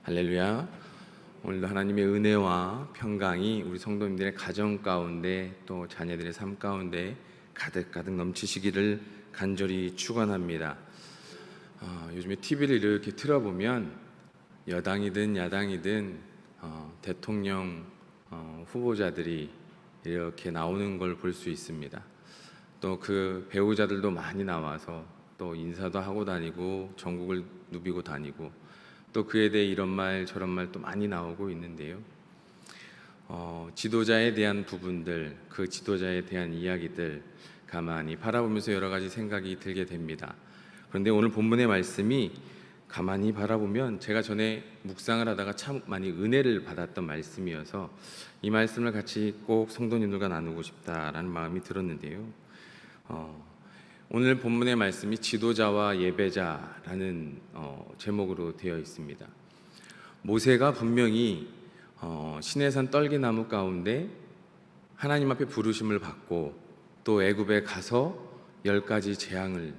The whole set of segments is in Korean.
할렐루야. 오늘도 하나님의 은혜와 평강이 우리 성도님들의 가정 가운데 또 자녀들의 삶 가운데 가득가득 넘치시기를 간절히 축원합니다. 요즘에 TV를 이렇게 틀어보면 여당이든 야당이든 대통령 후보자들이 이렇게 나오는 걸 볼 수 있습니다. 또 그 배우자들도 많이 나와서 또 인사도 하고 다니고 전국을 누비고 다니고 또 그에 대해 이런 말 저런 말 또 많이 나오고 있는데요. 지도자에 대한 부분들, 그 지도자에 대한 이야기들 가만히 바라보면서 여러 가지 생각이 들게 됩니다. 그런데 오늘 본문의 말씀이 가만히 바라보면 제가 전에 묵상을 하다가 참 많이 은혜를 받았던 말씀이어서 이 말씀을 같이 꼭 성도님들과 나누고 싶다라는 마음이 들었는데요. 오늘 본문의 말씀이 지도자와 예배자라는 제목으로 되어 있습니다. 모세가 분명히 시내산 떨기나무 가운데 하나님 앞에 부르심을 받고 또 애굽에 가서 10가지 재앙을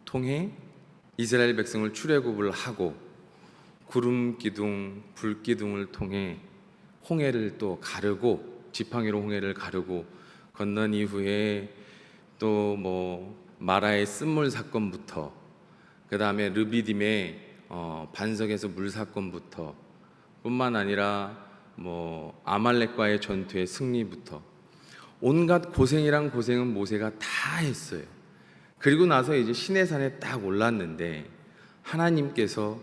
통해 이스라엘 백성을 출애굽을 하고 구름 기둥, 불 기둥을 통해 홍해를 또 가르고 지팡이로 홍해를 가르고 건넌 이후에 또 마라의 쓴물 사건부터 그 다음에 르비딤의 반석에서 물 사건부터 뿐만 아니라 아말렉과의 전투의 승리부터 온갖 고생이란 고생은 모세가 다 했어요. 그리고 나서 이제 시내산에 딱 올랐는데 하나님께서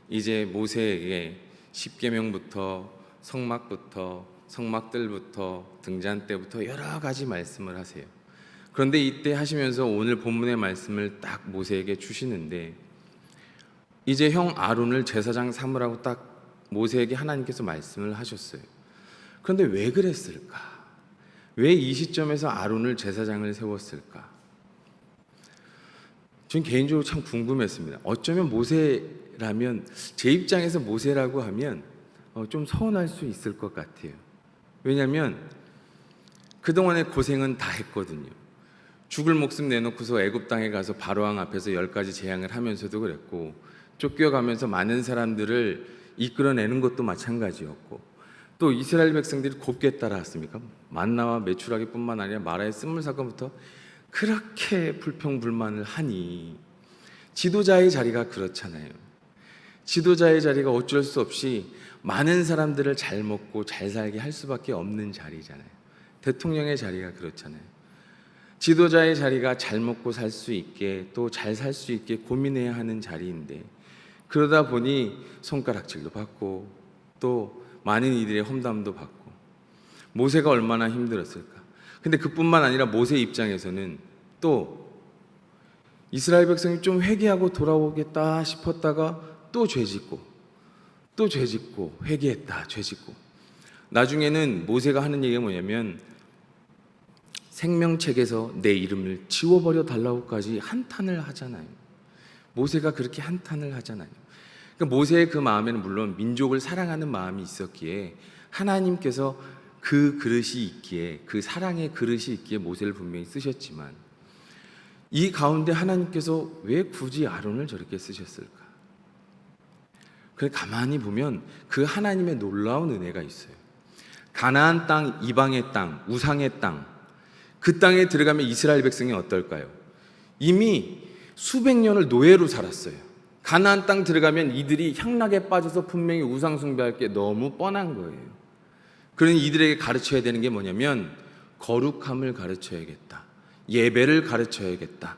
이제 모세에게 십계명부터 성막부터 성막들부터 등잔 때부터 여러 가지 말씀을 하세요. 그런데 이때 하시면서 오늘 본문의 말씀을 딱 모세에게 주시는데 이제 형 아론을 제사장 삼으라고 딱 모세에게 하나님께서 말씀을 하셨어요. 그런데 왜 그랬을까? 왜 이 시점에서 아론을 제사장을 세웠을까? 저는 개인적으로 참 궁금했습니다. 어쩌면 모세라면 제 입장에서 모세라고 하면 좀 서운할 수 있을 것 같아요. 왜냐하면 그동안의 고생은 다 했거든요. 죽을 목숨 내놓고서 애굽 땅에 가서 바로왕 앞에서 10가지 재앙을 하면서도 그랬고 쫓겨가면서 많은 사람들을 이끌어내는 것도 마찬가지였고 또 이스라엘 백성들이 곱게 따라왔습니까? 만나와 메추라기뿐만 아니라 마라의 쓴물 사건부터 그렇게 불평불만을 하니 지도자의 자리가 그렇잖아요. 지도자의 자리가 어쩔 수 없이 많은 사람들을 잘 먹고 잘 살게 할 수밖에 없는 자리잖아요. 대통령의 자리가 그렇잖아요. 지도자의 자리가 잘 먹고 살 수 있게 또 잘 살 수 있게 고민해야 하는 자리인데 그러다 보니 손가락질도 받고 또 많은 이들의 험담도 받고 모세가 얼마나 힘들었을까. 근데 그뿐만 아니라 모세 입장에서는 또 이스라엘 백성이 좀 회개하고 돌아오겠다 싶었다가 또 죄짓고 또 죄짓고 회개했다 죄짓고 나중에는 모세가 하는 얘기가 뭐냐면 생명책에서 내 이름을 지워버려 달라고까지 한탄을 하잖아요. 모세가 그렇게 한탄을 하잖아요. 그러니까 모세의 그 마음에는 물론 민족을 사랑하는 마음이 있었기에 하나님께서 그 그릇이 있기에 그 사랑의 그릇이 있기에 모세를 분명히 쓰셨지만 이 가운데 하나님께서 왜 굳이 아론을 저렇게 쓰셨을까? 그래 가만히 보면 그 하나님의 놀라운 은혜가 있어요. 가나안 땅, 이방의 땅, 우상의 땅, 그 땅에 들어가면 이스라엘 백성이 어떨까요? 이미 수백 년을 노예로 살았어요. 가나안 땅 들어가면 이들이 향락에 빠져서 분명히 우상 숭배할 게 너무 뻔한 거예요. 그러니 이들에게 가르쳐야 되는 게 뭐냐면 거룩함을 가르쳐야겠다. 예배를 가르쳐야겠다.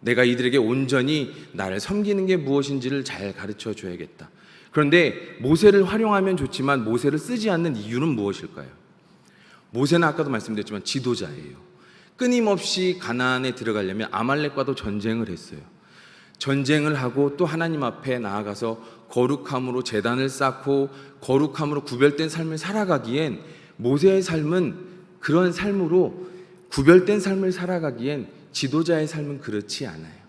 내가 이들에게 온전히 나를 섬기는 게 무엇인지를 잘 가르쳐 줘야겠다. 그런데 모세를 활용하면 좋지만 모세를 쓰지 않는 이유는 무엇일까요? 모세는 아까도 말씀드렸지만 지도자예요. 끊임없이 가나안에 들어가려면 아말렉과도 전쟁을 했어요. 전쟁을 하고 또 하나님 앞에 나아가서 거룩함으로 제단을 쌓고 거룩함으로 구별된 삶을 살아가기엔 모세의 삶은 그런 삶으로 구별된 삶을 살아가기엔 지도자의 삶은 그렇지 않아요.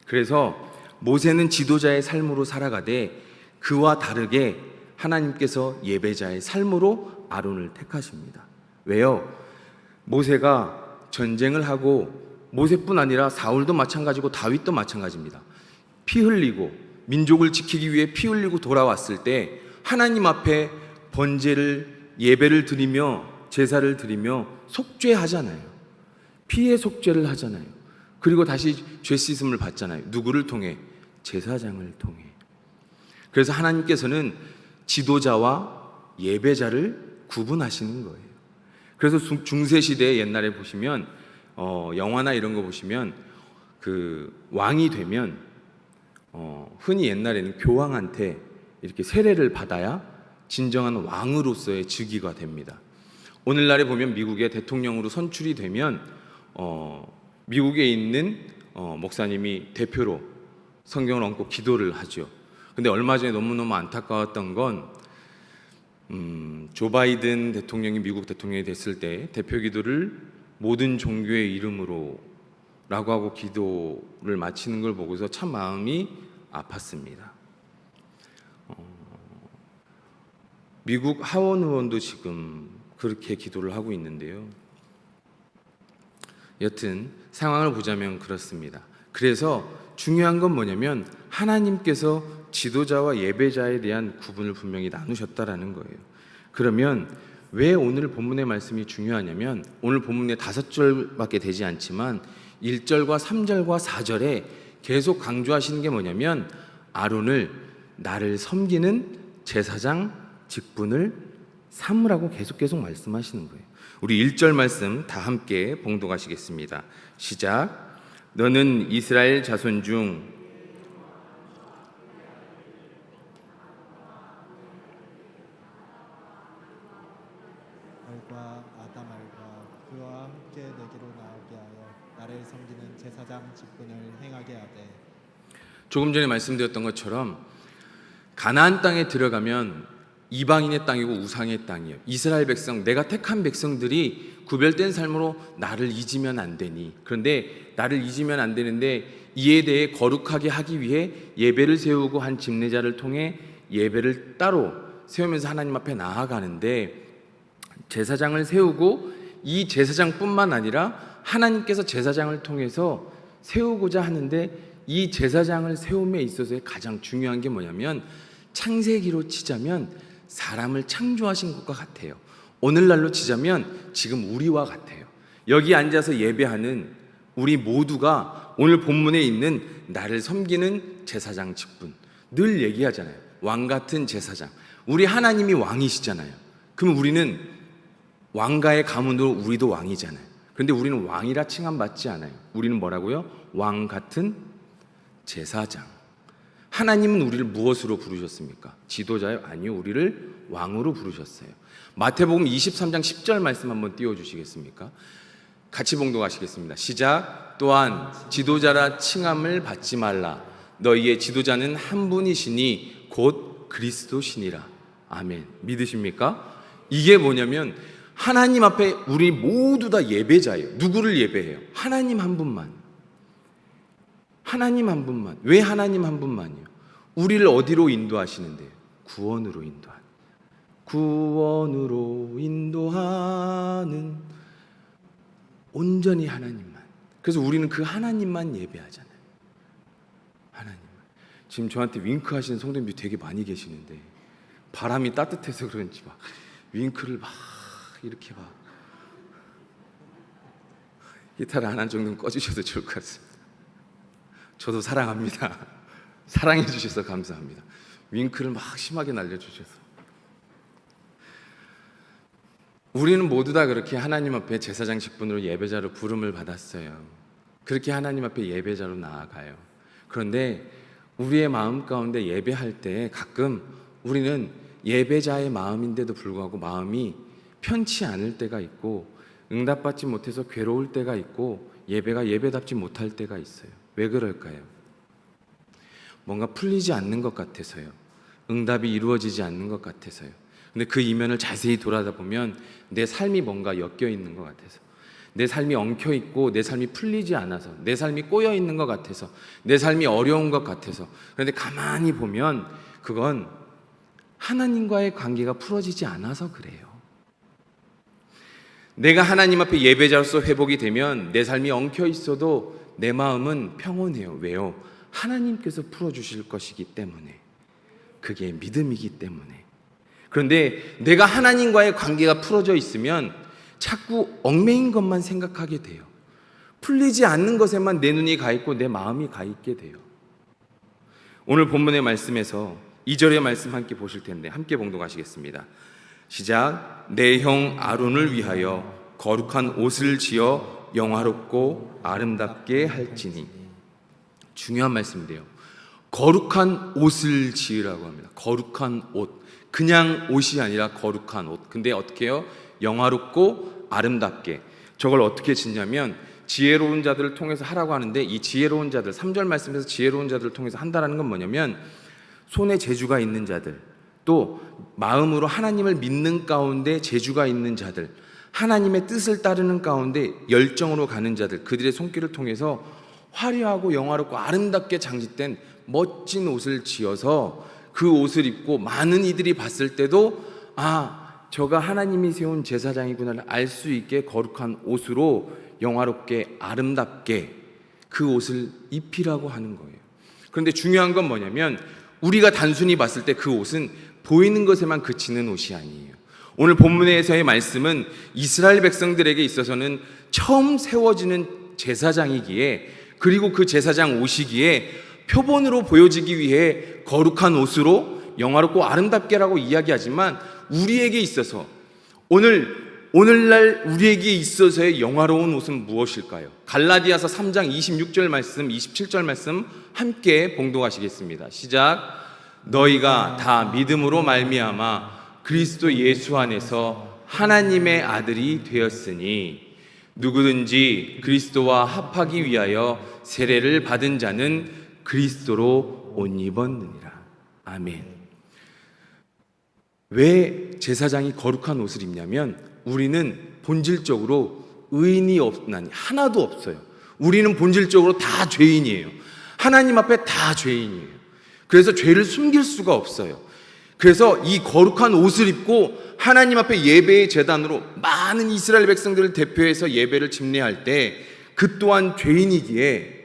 그래서 모세는 지도자의 삶으로 살아가되 그와 다르게 하나님께서 예배자의 삶으로 아론을 택하십니다. 왜요? 모세가 전쟁을 하고 모세뿐 아니라 사울도 마찬가지고 다윗도 마찬가지입니다. 피 흘리고 민족을 지키기 위해 피 흘리고 돌아왔을 때 하나님 앞에 번제를 예배를 드리며 제사를 드리며 속죄하잖아요. 피의 속죄를 하잖아요. 그리고 다시 죄 씻음을 받잖아요. 누구를 통해? 제사장을 통해. 그래서 하나님께서는 지도자와 예배자를 구분하시는 거예요. 그래서 중세시대 옛날에 보시면 영화나 이런 거 보시면 그 왕이 되면 흔히 옛날에는 교황한테 이렇게 세례를 받아야 진정한 왕으로서의 즉위가 됩니다. 오늘날에 보면 미국의 대통령으로 선출이 되면 미국에 있는 목사님이 대표로 성경을 얹고 기도를 하죠. 근데 얼마 전에 너무너무 안타까웠던 건 조 바이든 대통령이 미국 대통령이 됐을 때 대표 기도를 모든 종교의 이름으로 라고 하고 기도를 마치는 걸 보고서 참 마음이 아팠습니다. 미국 하원 의원도 지금 그렇게 기도를 하고 있는데요. 여튼 상황을 보자면 그렇습니다. 그래서 중요한 건 뭐냐면 하나님께서 지도자와 예배자에 대한 구분을 분명히 나누셨다라는 거예요. 그러면 왜 오늘 본문의 말씀이 중요하냐면 오늘 본문에 5절밖에 되지 않지만 1절과 3절과 4절에 계속 강조하시는 게 뭐냐면 아론을 나를 섬기는 제사장 직분을 삼으라고 계속 말씀하시는 거예요. 우리 1절 말씀 다 함께 봉독하시겠습니다. 시작. 너는 이스라엘 자손 중 알과 아담알과 그와 함께 내게로 나오게 하여 나를 섬기는 제사장 직분을 행하게 하되. 조금 전에 말씀드렸던 것처럼 가나안 땅에 들어가면 이방인의 땅이고 우상의 땅이에요. 이스라엘 백성, 내가 택한 백성들이 구별된 삶으로 나를 잊으면 안 되니. 그런데 나를 잊으면 안 되는데 이에 대해 거룩하게 하기 위해 예배를 세우고 한 집례자를 통해 예배를 따로 세우면서 하나님 앞에 나아가는데 제사장을 세우고 이 제사장뿐만 아니라 하나님께서 제사장을 통해서 세우고자 하는데 이 제사장을 세움에 있어서의 가장 중요한 게 뭐냐면 창세기로 치자면 사람을 창조하신 것과 같아요. 오늘날로 치자면 지금 우리와 같아요. 여기 앉아서 예배하는 우리 모두가 오늘 본문에 있는 나를 섬기는 제사장 직분. 늘 얘기하잖아요. 왕 같은 제사장. 우리 하나님이 왕이시잖아요. 그럼 우리는 왕가의 가문으로 우리도 왕이잖아요. 그런데 우리는 왕이라 칭함받지 않아요. 우리는 뭐라고요? 왕 같은 제사장. 하나님은 우리를 무엇으로 부르셨습니까? 지도자요? 아니요. 우리를 왕으로 부르셨어요. 마태복음 23장 10절 말씀 한번 띄워주시겠습니까? 같이 봉독하시겠습니다. 시작. 또한 지도자라 칭함을 받지 말라. 너희의 지도자는 한 분이시니 곧 그리스도시니라. 아멘. 믿으십니까? 이게 뭐냐면 하나님 앞에 우리 모두 다 예배자예요. 누구를 예배해요? 하나님 한 분만. 하나님 한 분만. 왜 하나님 한 분만이요? 우리를 어디로 인도하시는데요? 구원으로 인도하는. 구원으로 인도하는 온전히 하나님만. 그래서 우리는 그 하나님만 예배하잖아요. 하나님만. 지금 저한테 윙크 하시는 성도님들이 되게 많이 계시는데 바람이 따뜻해서 그런지 막 윙크를 막 이렇게 막 기타를 하나 정도는 꺼주셔도 좋을 것 같습니다. 저도 사랑합니다. 사랑해 주셔서 감사합니다. 윙크를 막 심하게 날려주셔서. 우리는 모두 다 그렇게 하나님 앞에 제사장 직분으로 예배자로 부름을 받았어요. 그렇게 하나님 앞에 예배자로 나아가요. 그런데 우리의 마음 가운데 예배할 때 가끔 우리는 예배자의 마음인데도 불구하고 마음이 편치 않을 때가 있고 응답받지 못해서 괴로울 때가 있고 예배가 예배답지 못할 때가 있어요. 왜 그럴까요? 뭔가 풀리지 않는 것 같아서요. 응답이 이루어지지 않는 것 같아서요. 근데 그 이면을 자세히 돌아다보면 내 삶이 뭔가 엮여 있는 것 같아서, 내 삶이 엉켜 있고 내 삶이 풀리지 않아서, 내 삶이 꼬여 있는 것 같아서, 내 삶이 어려운 것 같아서. 그런데 가만히 보면 그건 하나님과의 관계가 풀어지지 않아서 그래요. 내가 하나님 앞에 예배자로서 회복이 되면 내 삶이 엉켜 있어도 내 마음은 평온해요. 왜요? 하나님께서 풀어주실 것이기 때문에, 그게 믿음이기 때문에. 그런데 내가 하나님과의 관계가 풀어져 있으면 자꾸 얽매인 것만 생각하게 돼요. 풀리지 않는 것에만 내 눈이 가 있고 내 마음이 가 있게 돼요. 오늘 본문의 말씀에서 2절의 말씀 함께 보실 텐데 함께 봉독하시겠습니다. 시작. 내 형 아론을 위하여 거룩한 옷을 지어 영화롭고 아름답게 할지니. 중요한 말씀인데요. 거룩한 옷을 지으라고 합니다. 거룩한 옷. 그냥 옷이 아니라 거룩한 옷. 근데 어떻게 해요? 영화롭고 아름답게. 저걸 어떻게 짓냐면 지혜로운 자들을 통해서 하라고 하는데, 이 지혜로운 자들, 3절 말씀에서 지혜로운 자들을 통해서 한다라는 건 뭐냐면 손에 재주가 있는 자들, 또 마음으로 하나님을 믿는 가운데 재주가 있는 자들, 하나님의 뜻을 따르는 가운데 열정으로 가는 자들, 그들의 손길을 통해서 화려하고 영화롭고 아름답게 장식된 멋진 옷을 지어서 그 옷을 입고 많은 이들이 봤을 때도 저가 하나님이 세운 제사장이구나를 알 수 있게 거룩한 옷으로 영화롭게 아름답게 그 옷을 입히라고 하는 거예요. 그런데 중요한 건 뭐냐면 우리가 단순히 봤을 때 그 옷은 보이는 것에만 그치는 옷이 아니에요. 오늘 본문에서의 말씀은 이스라엘 백성들에게 있어서는 처음 세워지는 제사장이기에, 그리고 그 제사장 옷이기에 표본으로 보여지기 위해 거룩한 옷으로 영화롭고 아름답게라고 이야기하지만, 우리에게 있어서 오늘날 우리에게 있어서의 영화로운 옷은 무엇일까요? 갈라디아서 3장 26절 말씀, 27절 말씀 함께 봉독하시겠습니다. 시작. 너희가 다 믿음으로 말미암아 그리스도 예수 안에서 하나님의 아들이 되었으니 누구든지 그리스도와 합하기 위하여 세례를 받은 자는 그리스도로 옷 입었느니라. 아멘. 왜 제사장이 거룩한 옷을 입냐면 우리는 본질적으로 의인이 없나니 하나도 없어요. 우리는 본질적으로 다 죄인이에요. 하나님 앞에 다 죄인이에요. 그래서 죄를 숨길 수가 없어요. 그래서 이 거룩한 옷을 입고 하나님 앞에 예배의 제단으로 많은 이스라엘 백성들을 대표해서 예배를 집례할 때 그 또한 죄인이기에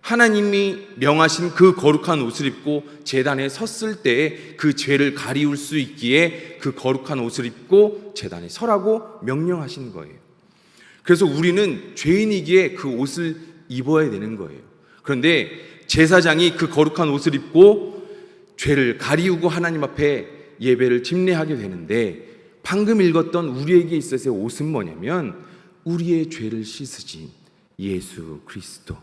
하나님이 명하신 그 거룩한 옷을 입고 제단에 섰을 때에 그 죄를 가리울 수 있기에 그 거룩한 옷을 입고 제단에 서라고 명령하신 거예요. 그래서 우리는 죄인이기에 그 옷을 입어야 되는 거예요. 그런데 제사장이 그 거룩한 옷을 입고 죄를 가리우고 하나님 앞에 예배를 집례하게 되는데, 방금 읽었던 우리에게 있어서의 옷은 뭐냐면 우리의 죄를 씻으신 예수 그리스도,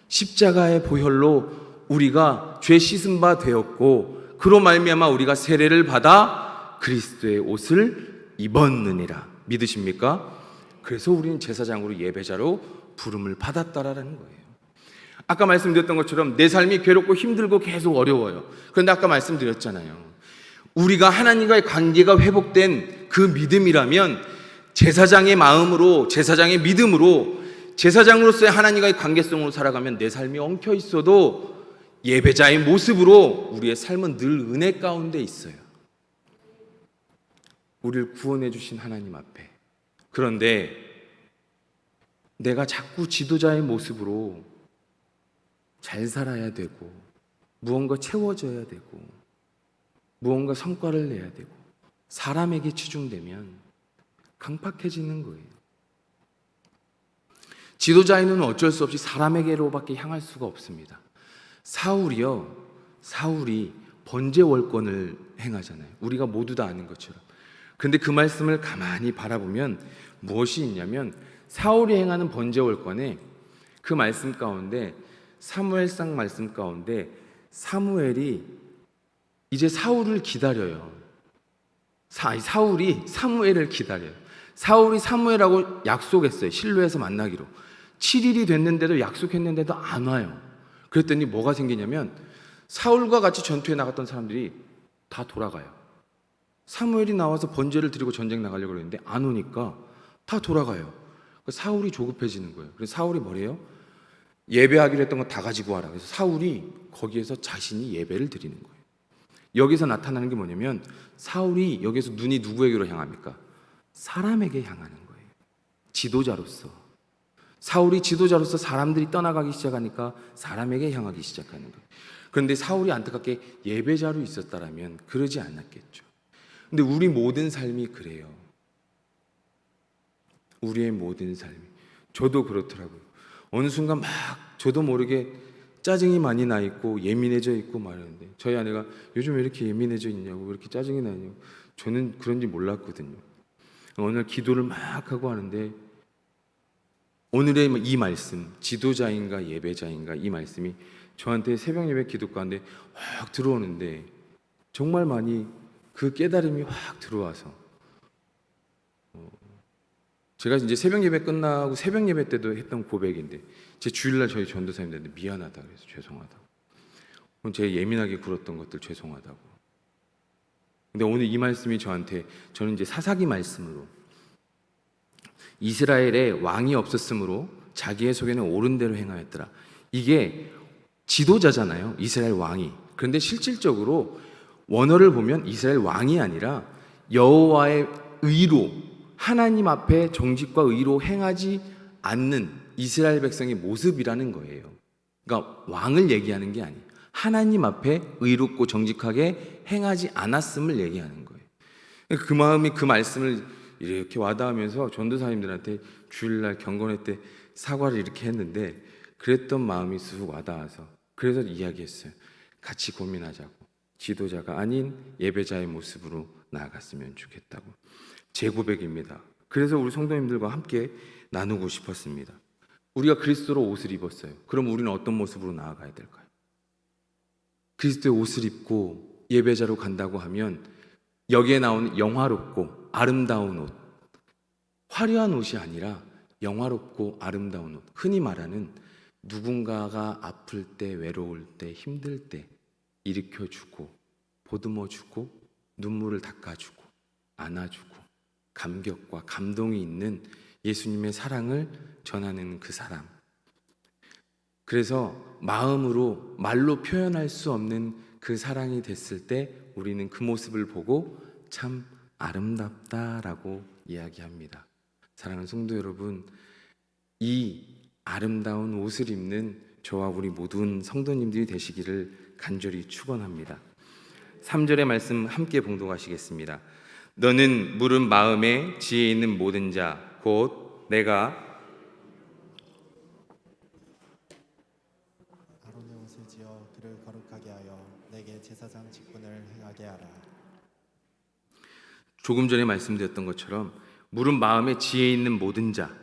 십자가의 보혈로 우리가 죄 씻은 바 되었고 그로 말미암아 우리가 세례를 받아 그리스도의 옷을 입었느니라. 믿으십니까? 그래서 우리는 제사장으로 예배자로 부름을 받았다라는 거예요. 아까 말씀드렸던 것처럼 내 삶이 괴롭고 힘들고 계속 어려워요. 그런데 아까 말씀드렸잖아요. 우리가 하나님과의 관계가 회복된 그 믿음이라면 제사장의 마음으로, 제사장의 믿음으로, 제사장으로서의 하나님과의 관계성으로 살아가면 내 삶이 엉켜 있어도 예배자의 모습으로 우리의 삶은 늘 은혜 가운데 있어요. 우리를 구원해 주신 하나님 앞에. 그런데 내가 자꾸 지도자의 모습으로 잘 살아야 되고 무언가 채워져야 되고 무언가 성과를 내야 되고 사람에게 치중되면 강팍해지는 거예요. 지도자에는 어쩔 수 없이 사람에게로밖에 향할 수가 없습니다. 사울이 번제월권을 행하잖아요. 우리가 모두 다 아는 것처럼. 그런데 그 말씀을 가만히 바라보면 무엇이 있냐면 사울이 행하는 번제월권에 그 말씀 가운데, 사무엘상 말씀 가운데 사무엘이 이제 사울을 기다려요. 사울이 사무엘을 기다려요. 사울이 사무엘하고 약속했어요. 실로에서 만나기로. 7일이 됐는데도, 약속했는데도 안 와요. 그랬더니 뭐가 생기냐면 사울과 같이 전투에 나갔던 사람들이 다 돌아가요. 사무엘이 나와서 번제를 드리고 전쟁 나가려고 그랬는데 안 오니까 다 돌아가요. 사울이 조급해지는 거예요. 그래서 사울이 뭐래요? 예배하기로 했던 거 다 가지고 와라. 그래서 사울이 거기에서 자신이 예배를 드리는 거예요. 여기서 나타나는 게 뭐냐면 사울이 여기서 눈이 누구에게로 향합니까? 사람에게 향하는 거예요. 지도자로서. 사울이 지도자로서 사람들이 떠나가기 시작하니까 사람에게 향하기 시작하는 거예요. 그런데 사울이 안타깝게 예배자로 있었다라면 그러지 않았겠죠. 근데 우리 모든 삶이 그래요. 우리의 모든 삶이. 저도 그렇더라고요. 어느 순간 막 저도 모르게 짜증이 많이 나 있고 예민해져 있고 말하는데 저희 아내가 요즘 왜 이렇게 예민해져 있냐고, 왜 이렇게 짜증이 나냐고. 저는 그런지 몰랐거든요. 어느 날 기도를 막 하고 하는데 오늘의 이 말씀, 지도자인가 예배자인가, 이 말씀이 저한테 새벽 예배 기도 가운데 확 들어오는데 정말 많이 그 깨달음이 확 들어와서 제가 이제 새벽 예배 끝나고 새벽 예배 때도 했던 고백인데 제 주일날 저희 전도사님들한테 미안하다 그래서 죄송하다고, 제가 예민하게 굴었던 것들 죄송하다고. 근데 오늘 이 말씀이 저는 이제 사사기 말씀으로 이스라엘에 왕이 없었으므로 자기의 속에는 옳은 대로 행하였더라. 이게 지도자잖아요, 이스라엘 왕이. 그런데 실질적으로 원어를 보면 이스라엘 왕이 아니라 여호와의 의로, 하나님 앞에 정직과 의로 행하지 않는 이스라엘 백성의 모습이라는 거예요. 그러니까 왕을 얘기하는 게 아니에요. 하나님 앞에 의롭고 정직하게 행하지 않았음을 얘기하는 거예요. 그 마음이, 그 말씀을 이렇게 와닿으면서 전도사님들한테 주일날 경건회 때 사과를 이렇게 했는데 그랬던 마음이 쑥 와닿아서 그래서 이야기했어요. 같이 고민하자고. 지도자가 아닌 예배자의 모습으로 나아갔으면 좋겠다고. 제 고백입니다. 그래서 우리 성도님들과 함께 나누고 싶었습니다. 우리가 그리스도로 옷을 입었어요. 그럼 우리는 어떤 모습으로 나아가야 될까요? 그리스도의 옷을 입고 예배자로 간다고 하면 여기에 나오는 영화롭고 아름다운 옷, 화려한 옷이 아니라 영화롭고 아름다운 옷, 흔히 말하는 누군가가 아플 때, 외로울 때, 힘들 때 일으켜주고 보듬어주고 눈물을 닦아주고 안아주고 감격과 감동이 있는 예수님의 사랑을 전하는 그 사람. 그래서 마음으로 말로 표현할 수 없는 그 사랑이 됐을 때 우리는 그 모습을 보고 참 아름답다라고 이야기합니다. 사랑하는 성도 여러분, 이 아름다운 옷을 입는 저와 우리 모든 성도님들이 되시기를 간절히 축원합니다. 3절의 말씀 함께 봉독하시겠습니다. 너는 물은 마음에 지혜 있는 모든 자 곧 내가 아론의 옷을 지어 그를 거룩하게 하여 내게 제사장 직분을 행하게 하라. 조금 전에 말씀드렸던 것처럼 물은 마음에 지혜 있는 모든 자,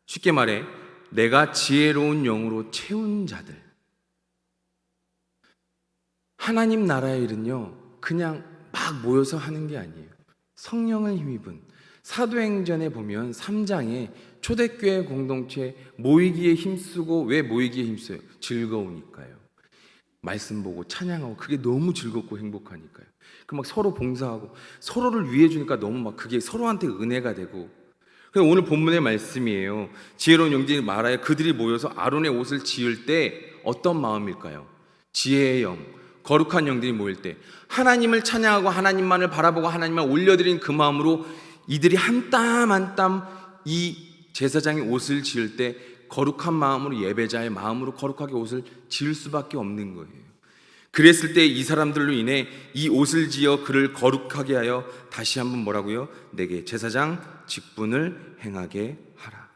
쉽게 말해 내가 지혜로운 영으로 채운 자들. 하나님 나라의 일은요 그냥 막 모여서 하는 게 아니에요. 성령을 힘입은, 사도행전에 보면 3장에 초대교회 공동체 모이기에 힘쓰고, 왜 모이기에 힘써요? 즐거우니까요. 말씀 보고 찬양하고 그게 너무 즐겁고 행복하니까요. 그 막 서로 봉사하고 서로를 위해 주니까 너무 막 그게 서로한테 은혜가 되고. 그래서 오늘 본문의 말씀이에요. 지혜로운 영들이 말하여 그들이 모여서 아론의 옷을 지을 때 어떤 마음일까요? 지혜의 영, 거룩한 영들이 모일 때 하나님을 찬양하고 하나님만을 바라보고 하나님만 올려드린 그 마음으로 이들이 한 땀 한 땀 이 제사장의 옷을 지을 때 거룩한 마음으로, 예배자의 마음으로 거룩하게 옷을 지을 수밖에 없는 거예요. 그랬을 때 이 사람들로 인해 이 옷을 지어 그를 거룩하게 하여, 다시 한번 뭐라고요? 내게 제사장 직분을 행하게 하라.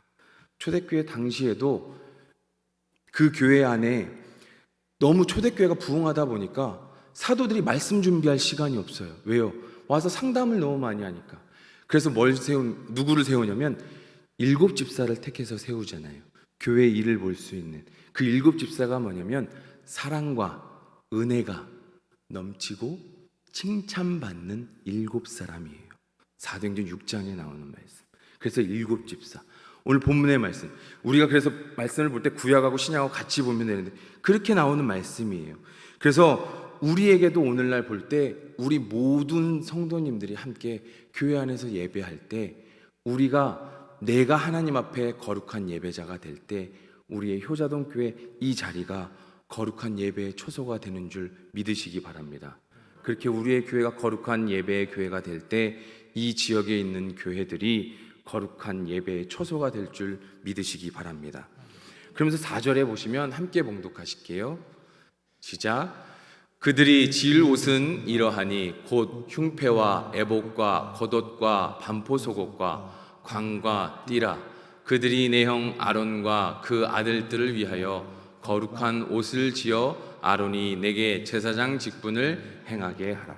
초대교회 당시에도 그 교회 안에 너무 초대교회가 부흥하다 보니까 사도들이 말씀 준비할 시간이 없어요. 왜요? 와서 상담을 너무 많이 하니까. 그래서 누구를 세우냐면 7 집사를 택해서 세우잖아요. 교회 일을 볼 수 있는 그 7 집사가 뭐냐면 사랑과 은혜가 넘치고 칭찬받는 7 사람이에요. 사도행전 6장에 나오는 말씀. 그래서 7 집사. 오늘 본문의 말씀, 우리가 그래서 말씀을 볼 때 구약하고 신약하고 같이 보면 되는데 그렇게 나오는 말씀이에요. 그래서 우리에게도 오늘날 볼 때 우리 모든 성도님들이 함께 교회 안에서 예배할 때 우리가, 내가 하나님 앞에 거룩한 예배자가 될 때 우리의 효자동 교회 이 자리가 거룩한 예배의 초소가 되는 줄 믿으시기 바랍니다. 그렇게 우리의 교회가 거룩한 예배의 교회가 될 때 이 지역에 있는 교회들이 거룩한 예배의 초소가 될 줄 믿으시기 바랍니다. 그러면서 4절에 보시면 함께 봉독하실게요. 시작. 그들이 질 옷은 이러하니 곧 흉패와 애복과 겉옷과 반포속옷과 광과 띠라. 그들이 내 형 아론과 그 아들들을 위하여 거룩한 옷을 지어 아론이 내게 제사장 직분을 행하게 하라.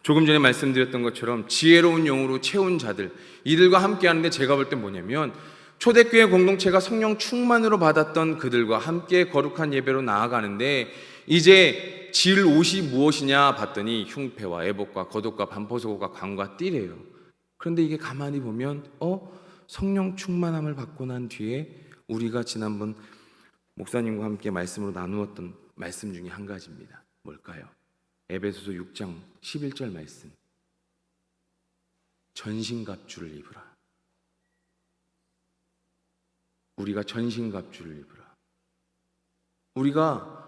조금 전에 말씀드렸던 것처럼 지혜로운 영으로 채운 자들, 이들과 함께 하는데 제가 볼 때 뭐냐면 초대교회 공동체가 성령 충만으로 받았던 그들과 함께 거룩한 예배로 나아가는데 이제 질 옷이 무엇이냐 봤더니 흉패와 애복과 겉옷과 반포속옷과 광과 띠래요. 그런데 이게 가만히 보면 성령 충만함을 받고 난 뒤에 우리가 지난번 목사님과 함께 말씀으로 나누었던 말씀 중에 한 가지입니다. 뭘까요? 에베소서 6장 11절 말씀. 전신갑주를 입으라. 우리가 전신갑주를 입으라. 우리가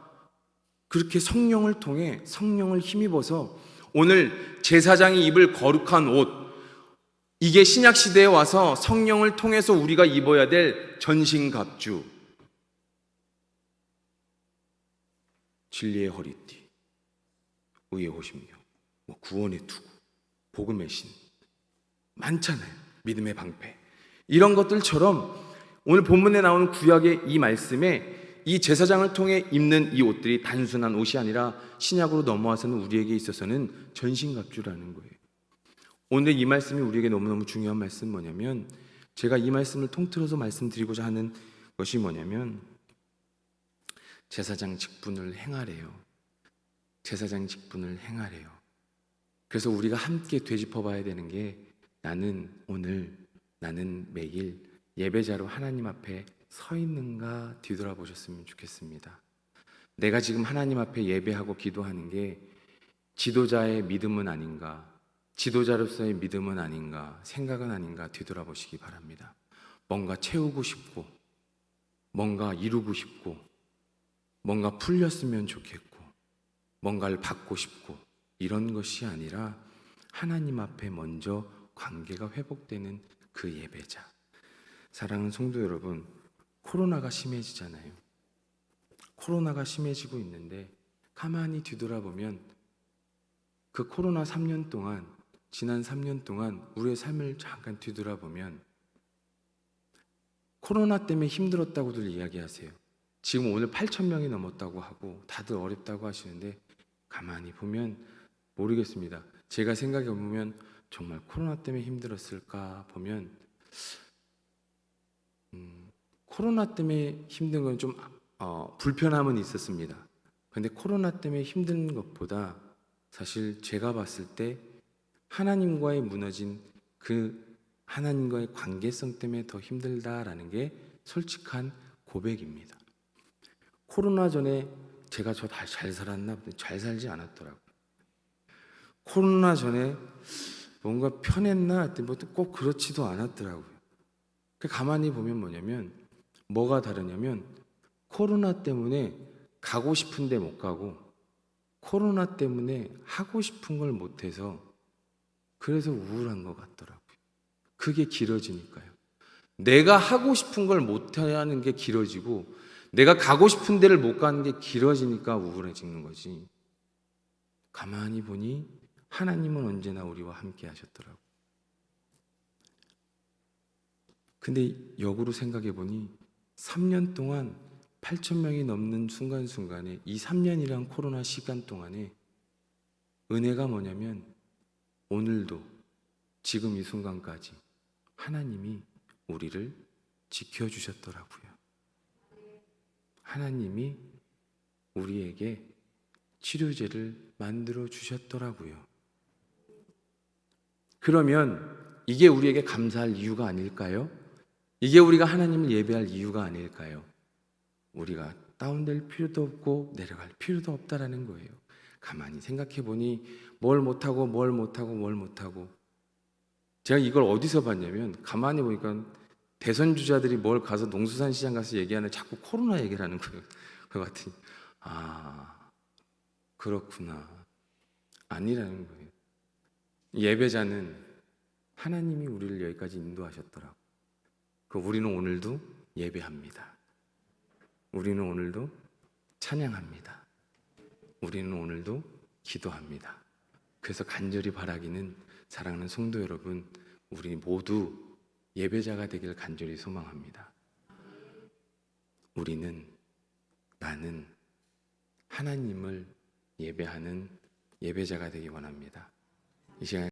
그렇게 성령을 통해 성령을 힘입어서 오늘 제사장이 입을 거룩한 옷, 이게 신약 시대에 와서 성령을 통해서 우리가 입어야 될 전신갑주, 진리의 허리띠, 의의 호심경, 구원의 투구, 복음의 신, 많잖아요. 믿음의 방패, 이런 것들처럼 오늘 본문에 나오는 구약의 이 말씀에 이 제사장을 통해 입는 이 옷들이 단순한 옷이 아니라 신약으로 넘어와서는 우리에게 있어서는 전신갑주라는 거예요. 오늘 이 말씀이 우리에게 너무너무 중요한 말씀은 뭐냐면, 제가 이 말씀을 통틀어서 말씀드리고자 하는 것이 뭐냐면, 제사장 직분을 행하래요. 제사장 직분을 행하래요. 그래서 우리가 함께 되짚어 봐야 되는 게, 나는 매일 예배자로 하나님 앞에 서 있는가 뒤돌아보셨으면 좋겠습니다. 내가 지금 하나님 앞에 예배하고 기도하는 게 지도자의 믿음은 아닌가, 지도자로서의 믿음은 아닌가, 생각은 아닌가 뒤돌아보시기 바랍니다. 뭔가 채우고 싶고, 뭔가 이루고 싶고, 뭔가 풀렸으면 좋겠고, 뭔가를 받고 싶고, 이런 것이 아니라 하나님 앞에 먼저 관계가 회복되는 그 예배자. 사랑하는 성도 여러분, 코로나가 심해지잖아요. 코로나가 심해지고 있는데 가만히 뒤돌아보면 그 코로나 3년 동안, 지난 3년 동안 우리의 삶을 잠깐 뒤돌아보면 코로나 때문에 힘들었다고들 이야기하세요. 지금 오늘 8,000명이 넘었다고 하고 다들 어렵다고 하시는데 가만히 보면 모르겠습니다. 제가 생각해 보면 정말 코로나 때문에 힘들었을까 보면 코로나 때문에 힘든 건 좀 불편함은 있었습니다. 그런데 코로나 때문에 힘든 것보다 사실 제가 봤을 때 하나님과의 무너진 그 하나님과의 관계성 때문에 더 힘들다라는 게 솔직한 고백입니다. 코로나 전에 제가 잘 살았나? 잘 살지 않았더라고요. 코로나 전에 뭔가 편했나? 꼭 그렇지도 않았더라고요. 가만히 보면 뭐냐면, 뭐가 다르냐면 코로나 때문에 가고 싶은데 못 가고, 코로나 때문에 하고 싶은 걸 못해서 그래서 우울한 것 같더라고요. 그게 길어지니까요. 내가 하고 싶은 걸 못하는 게 길어지고, 내가 가고 싶은 데를 못 가는 게 길어지니까 우울해지는 거지. 가만히 보니 하나님은 언제나 우리와 함께 하셨더라고요. 근데 역으로 생각해 보니 3년 동안 8,000명이 넘는 순간순간에, 이 3년이란 코로나 시간 동안에 은혜가 뭐냐면 오늘도 지금 이 순간까지 하나님이 우리를 지켜주셨더라고요. 하나님이 우리에게 치료제를 만들어 주셨더라고요. 그러면 이게 우리에게 감사할 이유가 아닐까요? 이게 우리가 하나님을 예배할 이유가 아닐까요? 우리가 다운될 필요도 없고 내려갈 필요도 없다라는 거예요. 가만히 생각해 보니 뭘 못하고 제가 이걸 어디서 봤냐면, 가만히 보니까 대선 주자들이 뭘 가서 농수산시장 가서 얘기하는, 자꾸 코로나 얘기를 하는 거예요. 그거 같으니 그렇구나, 아니라는 거예요. 예배자는 하나님이 우리를 여기까지 인도하셨더라고. 우리는 오늘도 예배합니다. 우리는 오늘도 찬양합니다. 우리는 오늘도 기도합니다. 그래서 간절히 바라기는, 사랑하는 성도 여러분, 우리 모두 예배자가 되기를 간절히 소망합니다. 나는 하나님을 예배하는 예배자가 되기 원합니다. 이 시간에